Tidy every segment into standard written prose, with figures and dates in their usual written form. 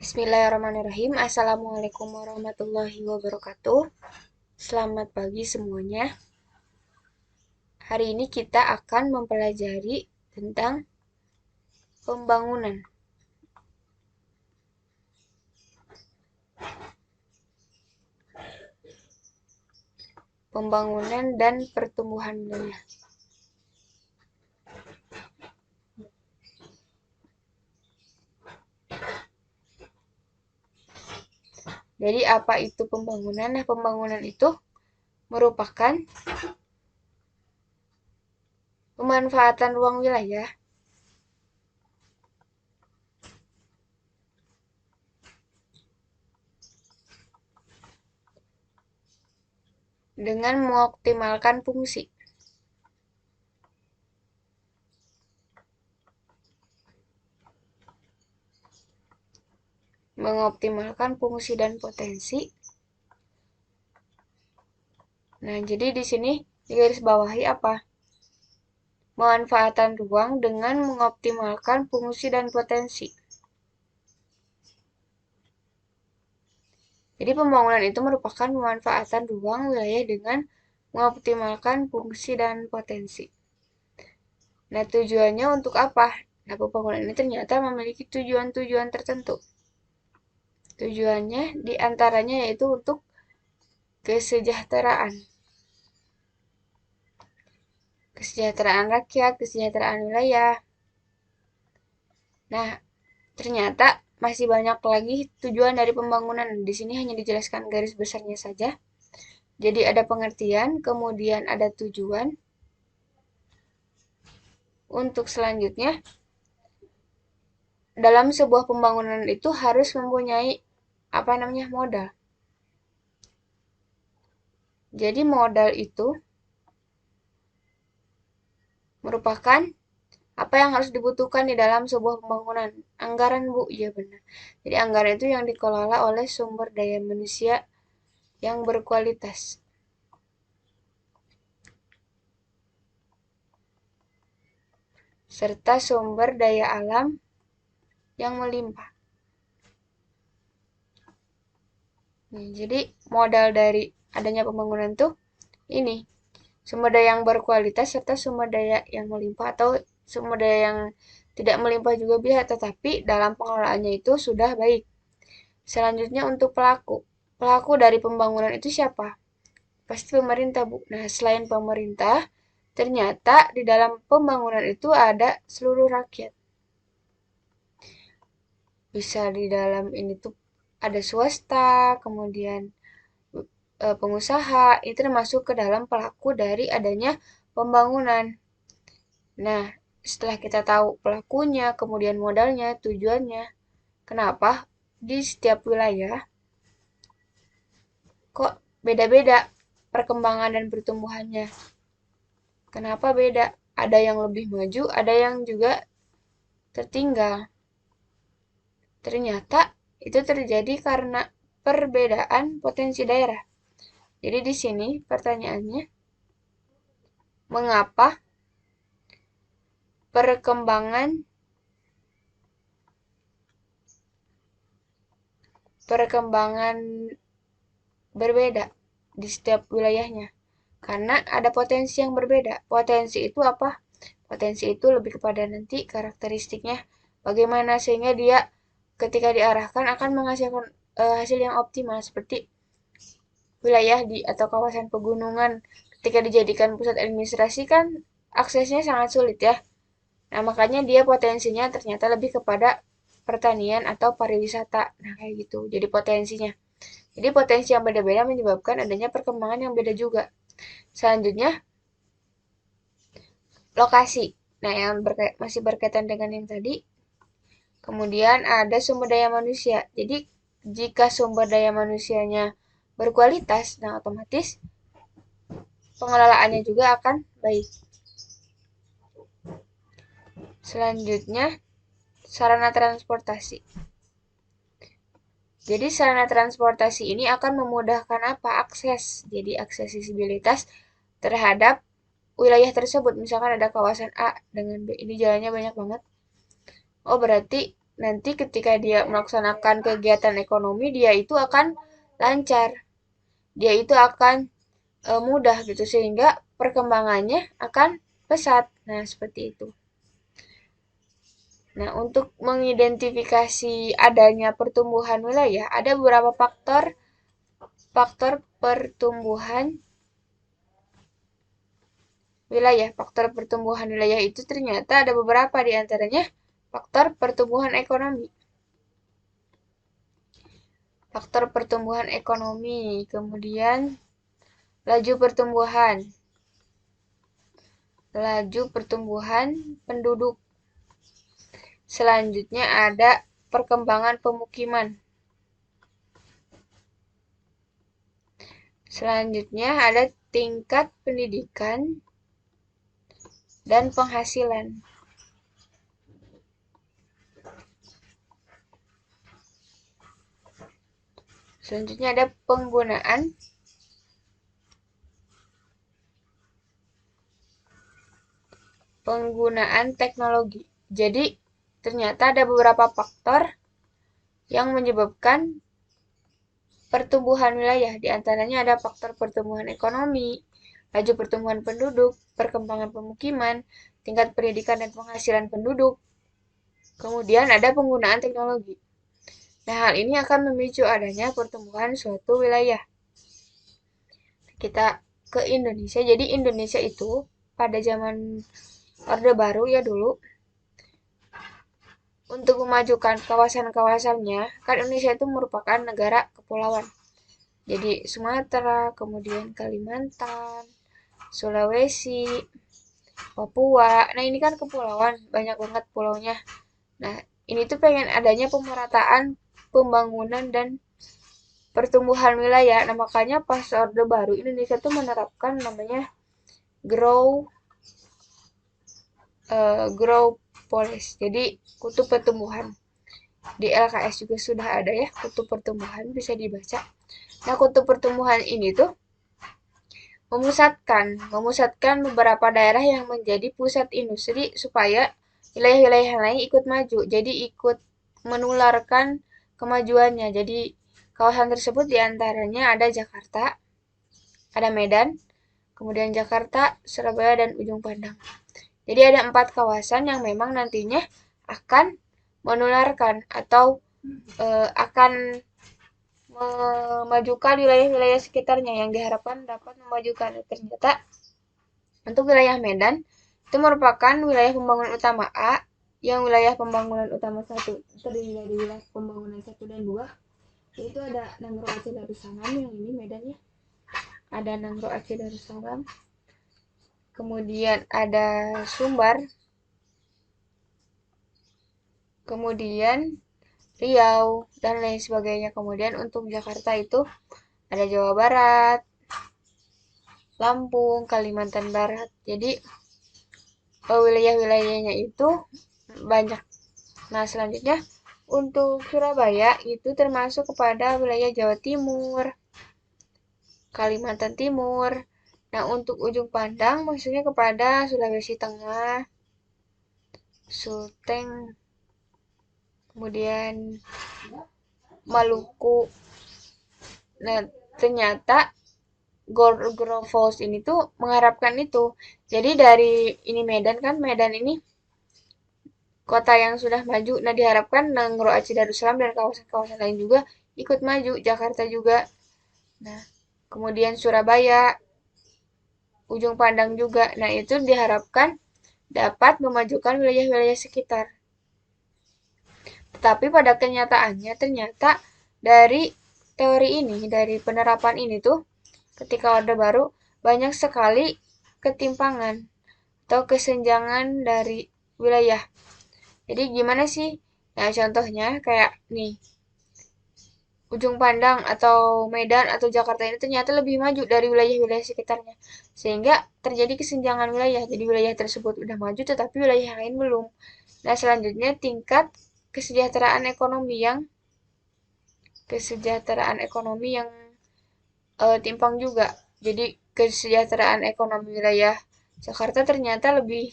Bismillahirrahmanirrahim. Assalamualaikum warahmatullahi wabarakatuh. Selamat pagi semuanya. Hari ini kita akan mempelajari tentang pembangunan. Pembangunan dan pertumbuhannya. Jadi apa itu pembangunan? Nah, pembangunan itu merupakan pemanfaatan ruang wilayah dengan mengoptimalkan fungsi. Mengoptimalkan fungsi dan potensi. Nah, jadi di sini digarisbawahi apa? Pemanfaatan ruang dengan mengoptimalkan fungsi dan potensi. Jadi pembangunan itu merupakan pemanfaatan ruang wilayah dengan mengoptimalkan fungsi dan potensi. Nah, tujuannya untuk apa? Nah, pembangunan ini ternyata memiliki tujuan-tujuan tertentu. Tujuannya diantaranya yaitu untuk kesejahteraan. Kesejahteraan rakyat, kesejahteraan wilayah. Nah, ternyata masih banyak lagi tujuan dari pembangunan. Di sini hanya dijelaskan garis besarnya saja. Jadi ada pengertian, kemudian ada tujuan. Untuk selanjutnya, dalam sebuah pembangunan itu harus mempunyai modal. Jadi modal itu merupakan apa yang harus dibutuhkan di dalam sebuah pembangunan. Anggaran, Bu. Iya benar. Jadi anggaran itu yang dikelola oleh sumber daya manusia yang berkualitas. Serta sumber daya alam yang melimpah. Jadi modal dari adanya pembangunan tuh ini, sumber daya yang berkualitas serta sumber daya yang melimpah atau sumber daya yang tidak melimpah juga bisa, tetapi dalam pengelolaannya itu sudah baik. Selanjutnya untuk pelaku. Pelaku dari pembangunan itu siapa? Pasti pemerintah, Bu. Nah, selain pemerintah, ternyata di dalam pembangunan itu ada seluruh rakyat. Bisa di dalam ini tuh ada swasta, kemudian pengusaha, itu termasuk ke dalam pelaku dari adanya pembangunan. Nah, setelah kita tahu pelakunya, kemudian modalnya, tujuannya, kenapa di setiap wilayah kok beda-beda perkembangan dan pertumbuhannya? Kenapa beda? Ada yang lebih maju, ada yang juga tertinggal. Ternyata itu terjadi karena perbedaan potensi daerah. Jadi di sini pertanyaannya, mengapa perkembangan berbeda di setiap wilayahnya? Karena ada potensi yang berbeda. Potensi itu apa? Potensi itu lebih kepada nanti karakteristiknya bagaimana sehingga dia ketika diarahkan akan menghasilkan hasil yang optimal, seperti wilayah di atau kawasan pegunungan ketika dijadikan pusat administrasi kan aksesnya sangat sulit ya. Nah, makanya dia potensinya ternyata lebih kepada pertanian atau pariwisata. Nah, kayak gitu. Jadi potensinya. Jadi potensi yang beda-beda menyebabkan adanya perkembangan yang beda juga. Selanjutnya, lokasi. Nah, yang masih berkaitan dengan yang tadi. Kemudian ada sumber daya manusia. Jadi, jika sumber daya manusianya berkualitas, nah otomatis pengelolaannya juga akan baik. Selanjutnya, sarana transportasi. Jadi sarana transportasi ini akan memudahkan apa? Akses. Jadi aksesibilitas terhadap wilayah tersebut. Misalkan ada kawasan A dengan B, ini jalannya banyak banget. Oh, berarti nanti ketika dia melaksanakan kegiatan ekonomi, dia itu akan lancar, dia itu akan mudah gitu, sehingga perkembangannya akan pesat. Nah, seperti itu. Nah, untuk mengidentifikasi adanya pertumbuhan wilayah, ada beberapa faktor pertumbuhan wilayah. Faktor pertumbuhan wilayah itu ternyata ada beberapa, di antaranya faktor pertumbuhan ekonomi. Faktor pertumbuhan ekonomi, kemudian laju pertumbuhan penduduk. Selanjutnya ada perkembangan pemukiman. Selanjutnya ada tingkat pendidikan dan penghasilan. Selanjutnya ada penggunaan teknologi. Jadi, ternyata ada beberapa faktor yang menyebabkan pertumbuhan wilayah. Di antaranya ada faktor pertumbuhan ekonomi, laju pertumbuhan penduduk, perkembangan pemukiman, tingkat pendidikan dan penghasilan penduduk. Kemudian ada penggunaan teknologi. Nah, hal ini akan memicu adanya pertumbuhan suatu wilayah. Kita ke Indonesia. Jadi Indonesia itu pada zaman Orde Baru ya dulu, untuk memajukan kawasan-kawasannya, kan Indonesia itu merupakan negara kepulauan. Jadi Sumatera, kemudian Kalimantan, Sulawesi, Papua. Nah, ini kan kepulauan, banyak banget pulaunya. Nah, ini tuh pengen adanya pemerataan pembangunan dan pertumbuhan wilayah. Nah, makanya pas Orde Baru Indonesia tuh menerapkan namanya grow policy. Jadi kutub pertumbuhan. Di LKS juga sudah ada ya kutub pertumbuhan, bisa dibaca. Nah, kutub pertumbuhan ini tuh memusatkan beberapa daerah yang menjadi pusat industri supaya wilayah-wilayah yang lain ikut maju. Jadi ikut menularkan kemajuannya. Jadi kawasan tersebut diantaranya ada Jakarta, ada Medan, kemudian Jakarta, Surabaya, dan Ujung Pandang. Jadi ada 4 kawasan yang memang nantinya akan menularkan atau akan memajukan wilayah-wilayah sekitarnya, yang diharapkan dapat memajukan. Ternyata untuk wilayah Medan itu merupakan wilayah pembangunan utama A, yang wilayah pembangunan utama 1 terdiri dari wilayah pembangunan 1 dan 2, yaitu ada Nangro Aceh Darussalam, yang ini Medannya. Ada Nangro Aceh Darussalam. Kemudian ada Sumbar. Kemudian Riau, dan lain sebagainya. Kemudian untuk Jakarta itu ada Jawa Barat, Lampung, Kalimantan Barat. Jadi wilayah-wilayahnya itu banyak. Nah, selanjutnya untuk Surabaya itu termasuk kepada wilayah Jawa Timur, Kalimantan Timur. Nah, untuk Ujung Pandang maksudnya kepada Sulawesi Tengah, Sulteng, kemudian Maluku. Nah, ternyata Grow Falls ini tuh mengharapkan itu. Jadi dari ini Medan kan, Medan ini kota yang sudah maju. Nah, diharapkan Nangro Aceh Darussalam dan kawasan-kawasan lain juga ikut maju. Jakarta juga. Nah, kemudian Surabaya, Ujung Pandang juga. Nah, itu diharapkan dapat memajukan wilayah-wilayah sekitar. Tetapi pada kenyataannya ternyata dari teori ini, dari penerapan ini tuh, ketika Orde Baru banyak sekali ketimpangan atau kesenjangan dari wilayah. Jadi gimana sih? Nah, contohnya kayak nih, Ujung Pandang atau Medan atau Jakarta ini ternyata lebih maju dari wilayah-wilayah sekitarnya. Sehingga terjadi kesenjangan wilayah. Jadi wilayah tersebut udah maju tetapi wilayah yang lain belum. Nah, selanjutnya tingkat kesejahteraan ekonomi yang timpang juga. Jadi kesejahteraan ekonomi wilayah Jakarta ternyata lebih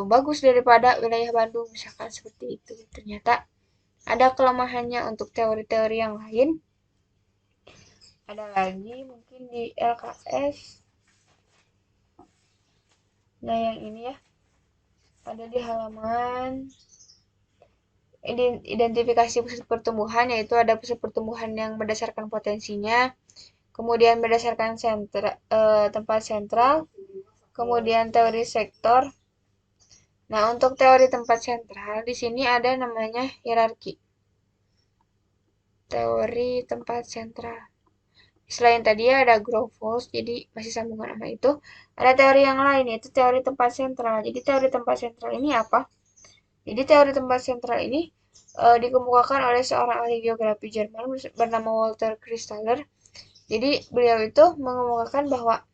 bagus daripada wilayah Bandung, misalkan seperti itu. Ternyata ada kelemahannya untuk teori-teori yang lain. Ada lagi mungkin di LKS. Nah, yang ini ya, ada di halaman identifikasi pusat pertumbuhan, yaitu ada pusat pertumbuhan yang berdasarkan potensinya, kemudian berdasarkan tempat sentral, kemudian teori sektor. Nah, untuk teori tempat sentral, di sini ada namanya hierarki. Teori tempat sentral. Selain tadi ada Gropius, jadi masih sambungan sama itu. Ada teori yang lain, yaitu teori tempat sentral. Jadi teori tempat sentral ini apa? Jadi teori tempat sentral ini dikemukakan oleh seorang ahli geografi Jerman bernama Walter Christaller. Jadi beliau itu mengemukakan bahwa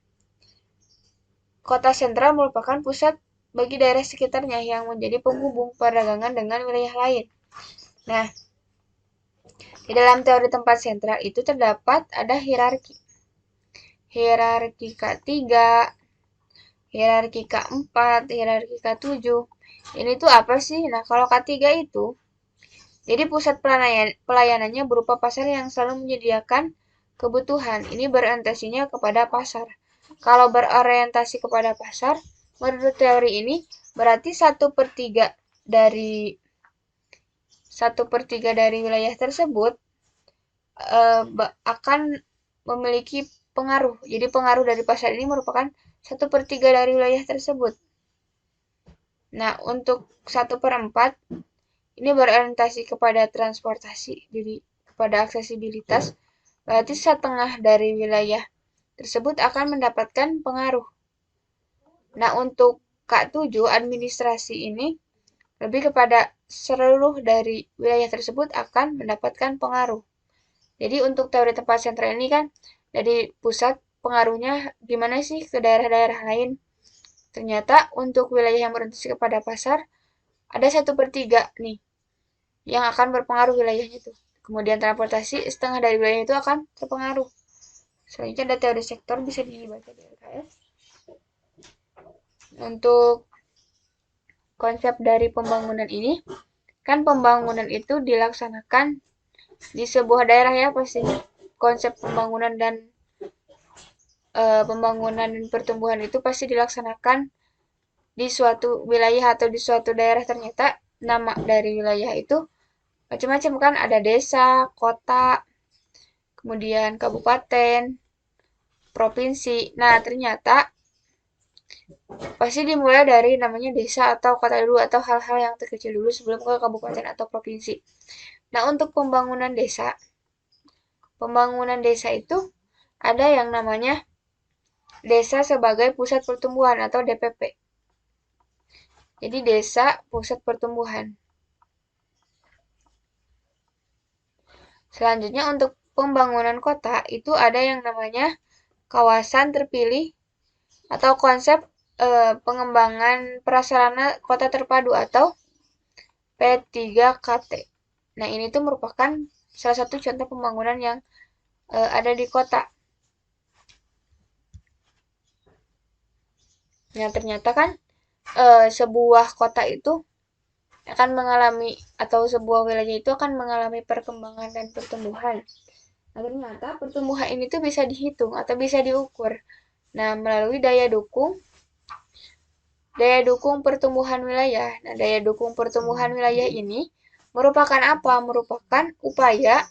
kota sentral merupakan pusat bagi daerah sekitarnya yang menjadi penghubung perdagangan dengan wilayah lain. Nah, di dalam teori tempat sentral itu terdapat ada hierarki. Hierarki K3, hierarki K4, hierarki K7. Ini tuh apa sih? Nah, kalau K3 itu, jadi pusat pelayanannya berupa pasar yang selalu menyediakan kebutuhan. Ini berorientasinya kepada pasar. Kalau berorientasi kepada pasar, menurut teori ini, berarti 1/3 dari 1/3 dari wilayah tersebut akan memiliki pengaruh. Jadi pengaruh dari pasar ini merupakan 1/3 dari wilayah tersebut. Nah, untuk 1/4 ini berorientasi kepada transportasi, jadi kepada aksesibilitas. Berarti setengah dari wilayah tersebut akan mendapatkan pengaruh. Nah, untuk K7 administrasi ini lebih kepada seluruh dari wilayah tersebut akan mendapatkan pengaruh. Jadi untuk teori tempat sentral ini kan dari pusat pengaruhnya gimana sih ke daerah-daerah lain. Ternyata untuk wilayah yang berorientasi kepada pasar ada 1/3 nih yang akan berpengaruh wilayahnya itu. Kemudian transportasi setengah dari wilayah itu akan terpengaruh. Selanjutnya ada teori sektor bisa dibaca di LKS. Untuk konsep dari pembangunan ini, kan pembangunan itu dilaksanakan di sebuah daerah ya pastinya. Konsep pembangunan dan pembangunan dan pertumbuhan itu pasti dilaksanakan di suatu wilayah atau di suatu daerah. Ternyata nama dari wilayah itu macam-macam kan, ada desa, kota, kemudian kabupaten, provinsi. Nah, ternyata pasti dimulai dari namanya desa atau kota dulu atau hal-hal yang terkecil dulu sebelum ke kabupaten atau provinsi. Nah, untuk pembangunan desa itu ada yang namanya desa sebagai pusat pertumbuhan atau DPP. Jadi desa pusat pertumbuhan. Selanjutnya untuk pembangunan kota itu ada yang namanya kawasan terpilih atau konsep pengembangan prasarana kota terpadu atau P3KT. Nah, ini tuh merupakan salah satu contoh pembangunan yang ada di kota. Nah, ternyata kan sebuah kota itu akan mengalami atau sebuah wilayah itu akan mengalami perkembangan dan pertumbuhan. Nah, ternyata pertumbuhan ini tuh bisa dihitung atau bisa diukur. Nah, melalui daya dukung pertumbuhan wilayah. Nah, daya dukung pertumbuhan wilayah ini merupakan apa? Merupakan upaya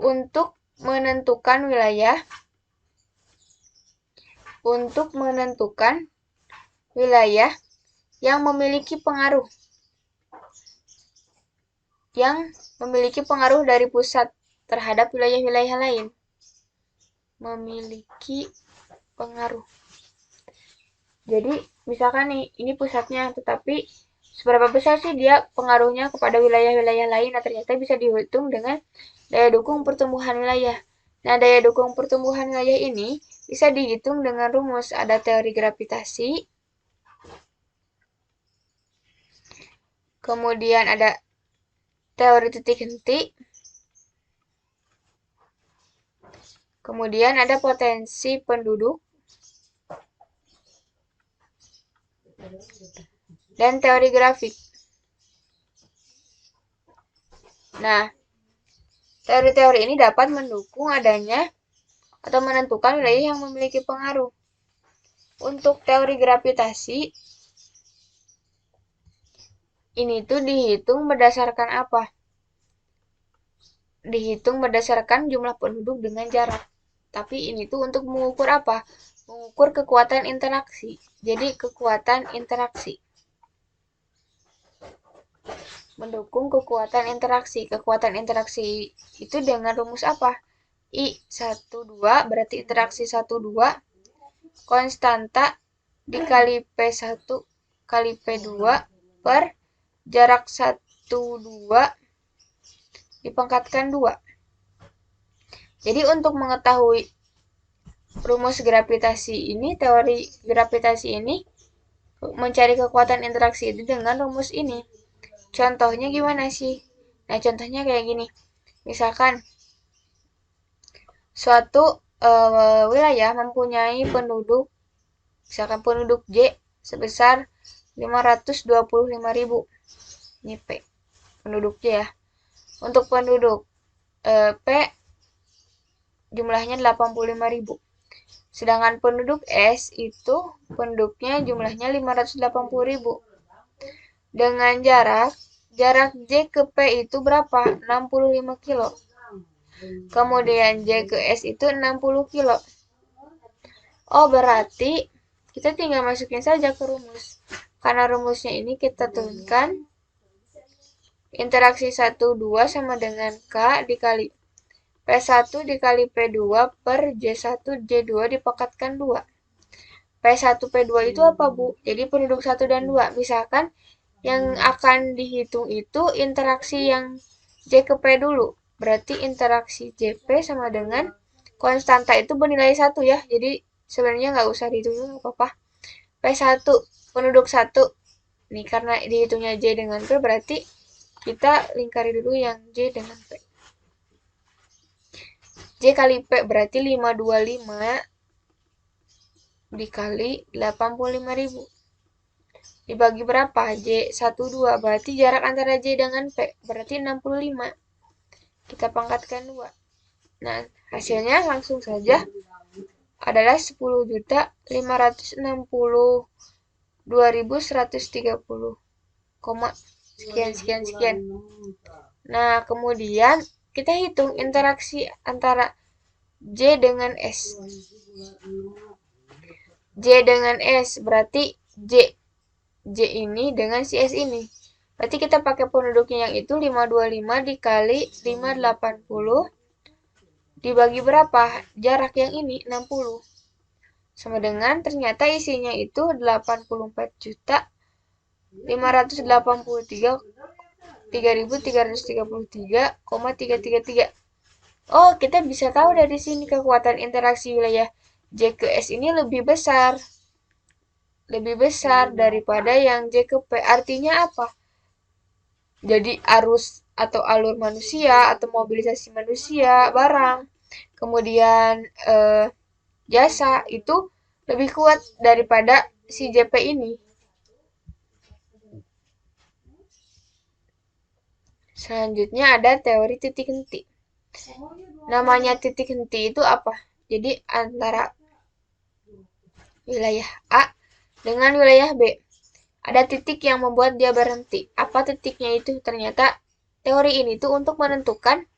untuk menentukan wilayah yang memiliki pengaruh dari pusat terhadap wilayah-wilayah lain. Memiliki pengaruh. Jadi, misalkan nih, ini pusatnya, tetapi seberapa besar sih dia pengaruhnya kepada wilayah-wilayah lain? Nah, ternyata bisa dihitung dengan daya dukung pertumbuhan wilayah. Nah, daya dukung pertumbuhan wilayah ini bisa dihitung dengan rumus. Ada teori gravitasi, kemudian ada teori titik henti, kemudian ada potensi penduduk, dan teori grafik. Nah, teori-teori ini dapat mendukung adanya atau menentukan wilayah yang memiliki pengaruh. Untuk teori gravitasi, ini tuh dihitung berdasarkan apa? Dihitung berdasarkan jumlah penduduk dengan jarak. Tapi ini tuh untuk mengukur apa? Mengukur kekuatan interaksi. Jadi kekuatan interaksi. Mendukung kekuatan interaksi. Kekuatan interaksi itu dengan rumus apa? I12 berarti interaksi 12 konstanta dikali P1 kali P2 per jarak 12 dipangkatkan 2. Jadi untuk mengetahui rumus gravitasi ini, teori gravitasi ini, mencari kekuatan interaksi itu dengan rumus ini. Contohnya gimana sih? Nah, contohnya kayak gini. Misalkan suatu wilayah mempunyai penduduk, misalkan penduduk J sebesar 525.000. Ini P. Penduduk J ya. Untuk penduduk P jumlahnya 85.000. Sedangkan penduduk S itu penduduknya jumlahnya 580.000. Dengan jarak J ke P itu berapa? 65 kilo. Kemudian J ke S itu 60 kilo. Oh, berarti kita tinggal masukin saja ke rumus. Karena rumusnya ini kita turunkan interaksi 12 sama dengan K dikali P1 dikali P2 per J1 J2 dipangkatkan 2. P1 P2 itu apa, Bu? Jadi penduduk 1 dan 2. Misalkan yang akan dihitung itu interaksi yang J ke P dulu. Berarti interaksi JP sama dengan konstanta itu bernilai 1 ya. Jadi sebenarnya nggak usah dihitung dulu, nggak apa-apa. P1 penduduk 1. Nih karena dihitungnya J dengan P berarti kita lingkari dulu yang J dengan P. J kali P berarti 525 dikali 85.000. Dibagi berapa? J 12. Berarti jarak antara J dengan P berarti 65. Kita pangkatkan 2. Nah, hasilnya langsung saja adalah 10.562.130, sekian. Nah, kemudian kita hitung interaksi antara J dengan S. J dengan S berarti J ini dengan si S ini. Berarti kita pakai penduduknya yang itu 525 dikali 580 dibagi berapa? Jarak yang ini 60. Sama dengan ternyata isinya itu 84.583.333,333. Oh, kita bisa tahu dari sini kekuatan interaksi wilayah J ke S ini lebih besar. Lebih besar daripada yang J ke P. Artinya apa? Jadi arus atau alur manusia atau mobilisasi manusia, barang, kemudian jasa itu lebih kuat daripada si JP ini. Selanjutnya ada teori titik henti. Namanya titik henti itu apa? Jadi antara wilayah A dengan wilayah B. Ada titik yang membuat dia berhenti. Apa titiknya itu? Ternyata teori ini tuh untuk menentukan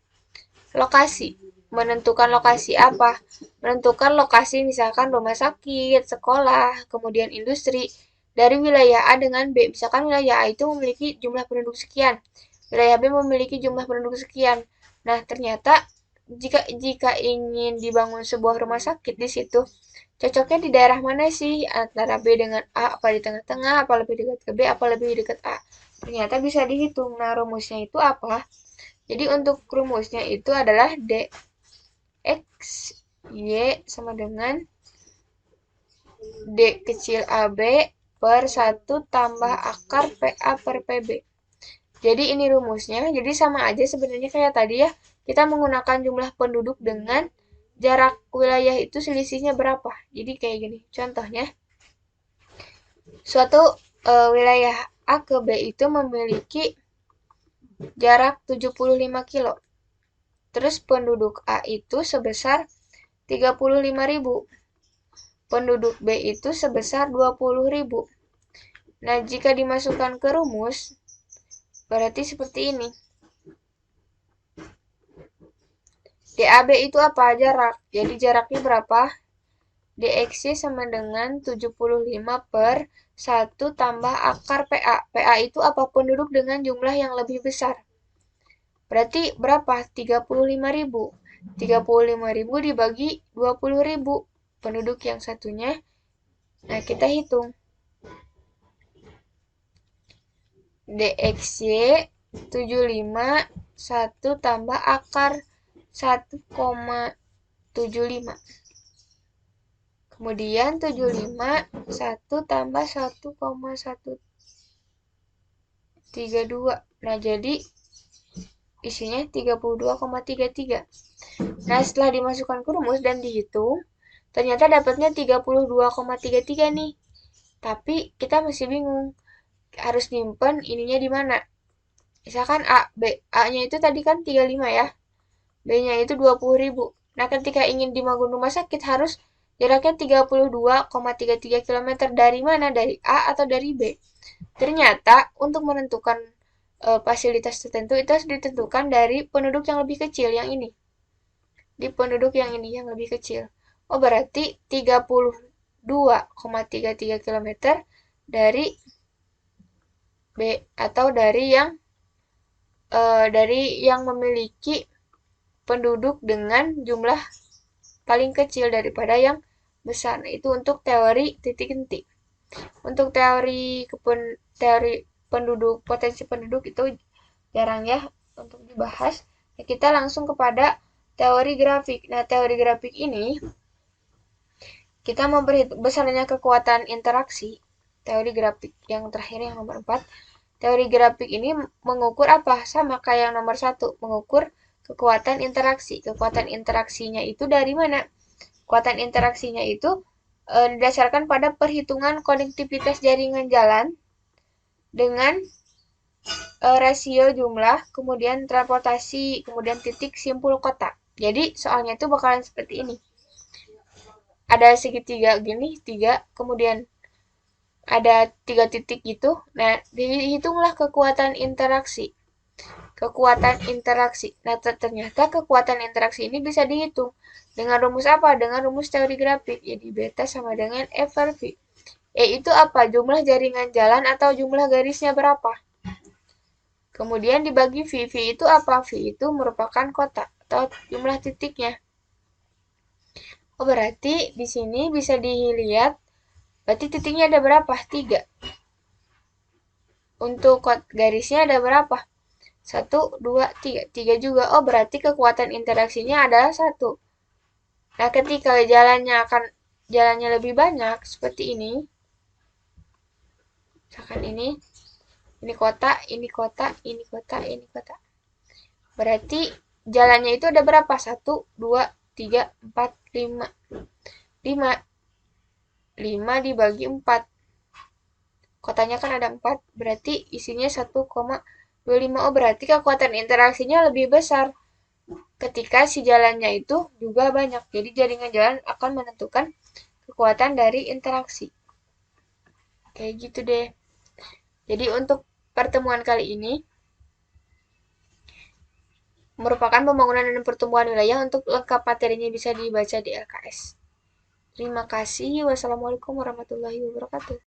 lokasi. Menentukan lokasi apa? Menentukan lokasi misalkan rumah sakit, sekolah, kemudian industri. Dari wilayah A dengan B. Misalkan wilayah A itu memiliki jumlah penduduk sekian. Wilayah B memiliki jumlah penduduk sekian. Nah, ternyata jika ingin dibangun sebuah rumah sakit di situ, cocoknya di daerah mana sih? Antara B dengan A, apa di tengah-tengah, apa lebih dekat ke B, apa lebih dekat A? Ternyata bisa dihitung. Nah, rumusnya itu apa? Jadi untuk rumusnya itu adalah dx y sama dengan d kecil AB per 1 tambah akar PA per PB. Jadi ini rumusnya, jadi sama aja sebenarnya kayak tadi ya. Kita menggunakan jumlah penduduk dengan jarak wilayah itu selisihnya berapa. Jadi kayak gini. Contohnya, Suatu wilayah A ke B itu memiliki jarak 75 kilo. Terus penduduk A itu sebesar 35.000. Penduduk B itu sebesar 20.000. Nah, jika dimasukkan ke rumus, berarti seperti ini. DAB itu apa? Jarak. Jadi jaraknya berapa? DXY sama dengan 75 per 1 tambah akar PA. PA itu apa? Penduduk dengan jumlah yang lebih besar. Berarti berapa? 35.000. 35.000 dibagi 20.000. Penduduk yang satunya. Nah, kita hitung. DXY 75 1 tambah akar 1,75. Kemudian 75 1 tambah 1,132. Nah, jadi isinya 32,33. Nah, setelah dimasukkan ke rumus dan dihitung, ternyata dapatnya 32,33 nih. Tapi kita masih bingung. Harus nyimpen ininya di mana? Misalkan A, B. A-nya itu tadi kan 35 ya. B-nya itu 20.000. Nah, ketika ingin dimagun rumah sakit harus jaraknya 32,33 km. Dari mana? Dari A atau dari B? Ternyata untuk menentukan fasilitas tertentu itu harus ditentukan dari penduduk yang lebih kecil, yang ini. Di penduduk yang ini, yang lebih kecil. Oh, berarti 32,33 km dari B atau dari yang memiliki penduduk dengan jumlah paling kecil daripada yang besar. Nah, itu untuk teori titik henti. Untuk teori penduduk, potensi penduduk itu jarang ya untuk dibahas. Nah, kita langsung kepada teori grafik. Nah, teori grafik ini kita memperhitung besarnya kekuatan interaksi. Teori grafik yang terakhir yang nomor 4. Teori grafik ini mengukur apa? Sama kayak yang nomor 1, mengukur kekuatan interaksi. Kekuatan interaksinya itu dari mana? Kekuatan interaksinya itu didasarkan pada perhitungan konektivitas jaringan jalan dengan rasio jumlah, kemudian transportasi, kemudian titik simpul kota. Jadi soalnya itu bakalan seperti ini. Ada segitiga gini, 3, kemudian ada 3 titik gitu. Nah, dihitunglah kekuatan interaksi. Kekuatan interaksi. Nah, ternyata kekuatan interaksi ini bisa dihitung. Dengan rumus apa? Dengan rumus teori grafik. Jadi beta sama dengan F per V. E itu apa? Jumlah jaringan jalan atau jumlah garisnya berapa? Kemudian dibagi V. V itu apa? V itu merupakan kota atau jumlah titiknya. Oh, berarti di sini bisa dilihat. Berarti titiknya ada berapa? 3. Untuk garisnya ada berapa? 1, 2, 3. 3 juga. Oh, berarti kekuatan interaksinya adalah 1. Nah, ketika jalannya lebih banyak seperti ini. Misalkan ini kota, ini kota, ini kota, ini kota. Berarti jalannya itu ada berapa? 1, 2, 3, 4, 5. 5. 5 dibagi 4. Kotanya kan ada 4, berarti isinya 1,25. Oh, berarti kekuatan interaksinya lebih besar ketika si jalannya itu juga banyak. Jadi jaringan jalan akan menentukan kekuatan dari interaksi. Kayak gitu deh. Jadi untuk pertemuan kali ini merupakan pembangunan dan pertumbuhan wilayah. Untuk lengkap materinya bisa dibaca di LKS. Terima kasih. Wassalamualaikum warahmatullahi wabarakatuh.